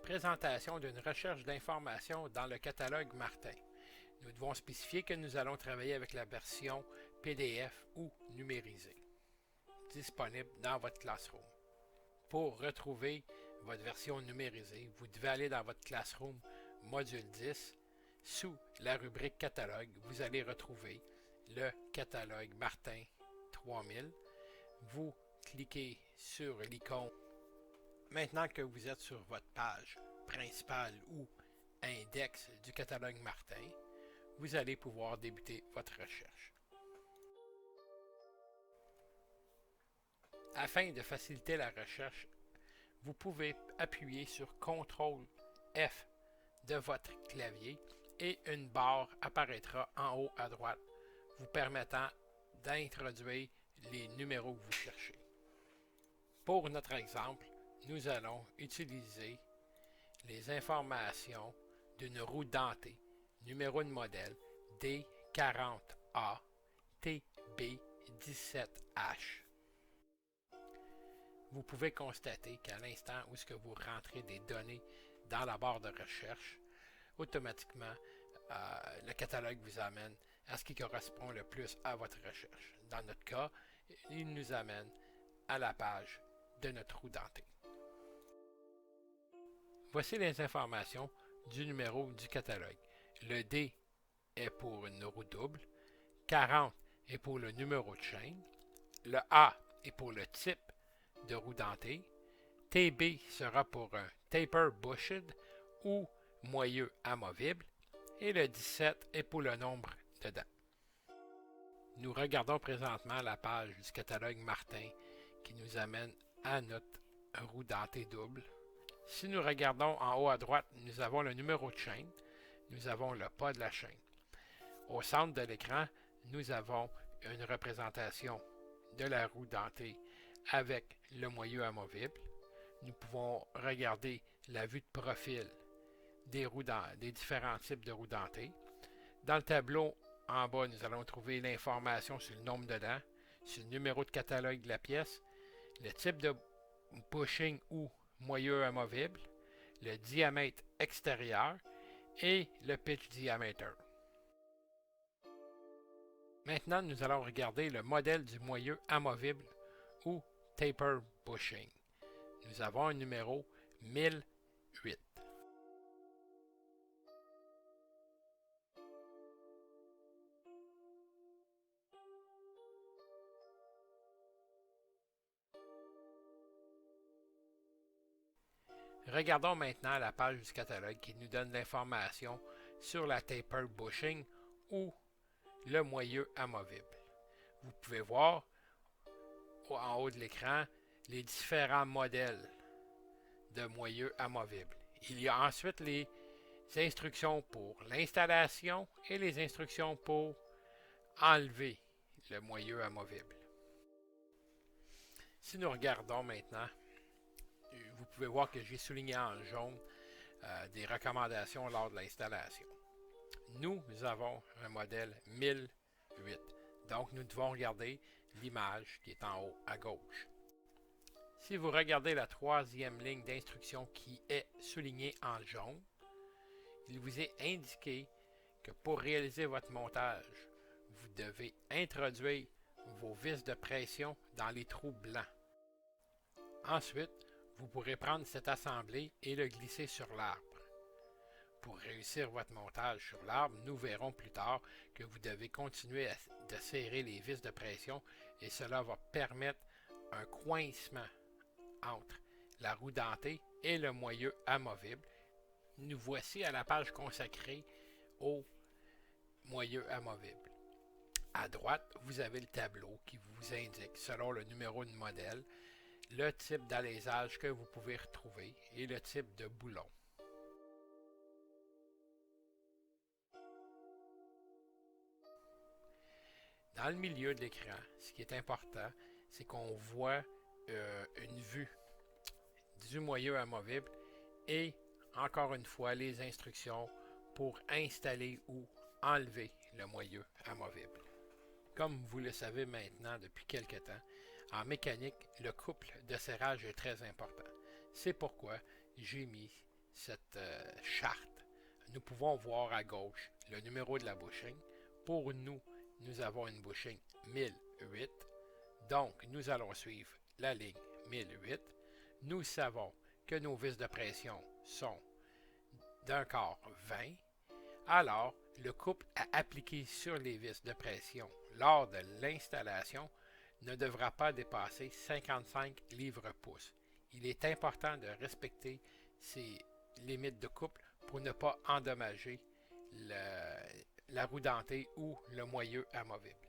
Présentation d'une recherche d'informations dans le catalogue Martin. Nous devons spécifier que nous allons travailler avec la version PDF ou numérisée, disponible dans votre Classroom. Pour retrouver votre version numérisée, vous devez aller dans votre Classroom module 10. Sous la rubrique catalogue, vous allez retrouver le catalogue Martin 3000. Vous cliquez sur l'icône. Maintenant que vous êtes sur votre page principale ou index du catalogue Martin, vous allez pouvoir débuter votre recherche. Afin de faciliter la recherche, vous pouvez appuyer sur CTRL F de votre clavier et une barre apparaîtra en haut à droite, vous permettant d'introduire les numéros que vous cherchez. Pour notre exemple, nous allons utiliser les informations d'une roue dentée, numéro de modèle D40A TB17H. Vous pouvez constater qu'à l'instant où vous rentrez des données dans la barre de recherche, automatiquement, le catalogue vous amène à ce qui correspond le plus à votre recherche. Dans notre cas, il nous amène à la page de notre roue dentée. Voici les informations du numéro du catalogue. Le D est pour une roue double, 40 est pour le numéro de chaîne, le A est pour le type de roue dentée, TB sera pour un taper bushed ou moyeu amovible et le 17 est pour le nombre de dents. Nous regardons présentement la page du catalogue Martin qui nous amène à notre roue dentée double. Si nous regardons en haut à droite, nous avons le numéro de chaîne, nous avons le pas de la chaîne. Au centre de l'écran, nous avons une représentation de la roue dentée avec le moyeu amovible. Nous pouvons regarder la vue de profil des différents types de roues dentées. Dans le tableau en bas, nous allons trouver l'information sur le nombre de dents, sur le numéro de catalogue de la pièce, le type de bushing ou moyeu amovible, le diamètre extérieur et le pitch diameter. Maintenant, nous allons regarder le modèle du moyeu amovible ou taper bushing. Nous avons un numéro 1008. Regardons maintenant la page du catalogue qui nous donne l'information sur la taper bushing ou le moyeu amovible. Vous pouvez voir en haut de l'écran les différents modèles de moyeu amovible. Il y a ensuite les instructions pour l'installation et les instructions pour enlever le moyeu amovible. Si nous regardons maintenant, vous pouvez voir que j'ai souligné en jaune des recommandations lors de l'installation. Nous avons un modèle 1008, donc nous devons regarder l'image qui est en haut à gauche. Si vous regardez la troisième ligne d'instruction qui est soulignée en jaune, il vous est indiqué que pour réaliser votre montage, vous devez introduire vos vis de pression dans les trous blancs. Ensuite, vous pourrez prendre cette assemblée et le glisser sur l'arbre. Pour réussir votre montage sur l'arbre, nous verrons plus tard que vous devez continuer de serrer les vis de pression et cela va permettre un coincement entre la roue dentée et le moyeu amovible. Nous voici à la page consacrée au moyeu amovible. À droite, vous avez le tableau qui vous indique, selon le numéro de modèle, le type d'alésage que vous pouvez retrouver et le type de boulon. Dans le milieu de l'écran, ce qui est important, c'est qu'on voit une vue du moyeu amovible et encore une fois les instructions pour installer ou enlever le moyeu amovible. Comme vous le savez maintenant depuis quelque temps, en mécanique, le couple de serrage est très important. C'est pourquoi j'ai mis cette charte, nous pouvons voir à gauche le numéro de la bushing. Pour nous, nous avons une bushing 1008. Donc, nous allons suivre la ligne 1008. Nous savons que nos vis de pression sont d'un quart 20. Alors, le couple à appliquer sur les vis de pression lors de l'installation ne devra pas dépasser 55 livres-pouces. Il est important de respecter ces limites de couple pour ne pas endommager la roue dentée ou le moyeu amovible.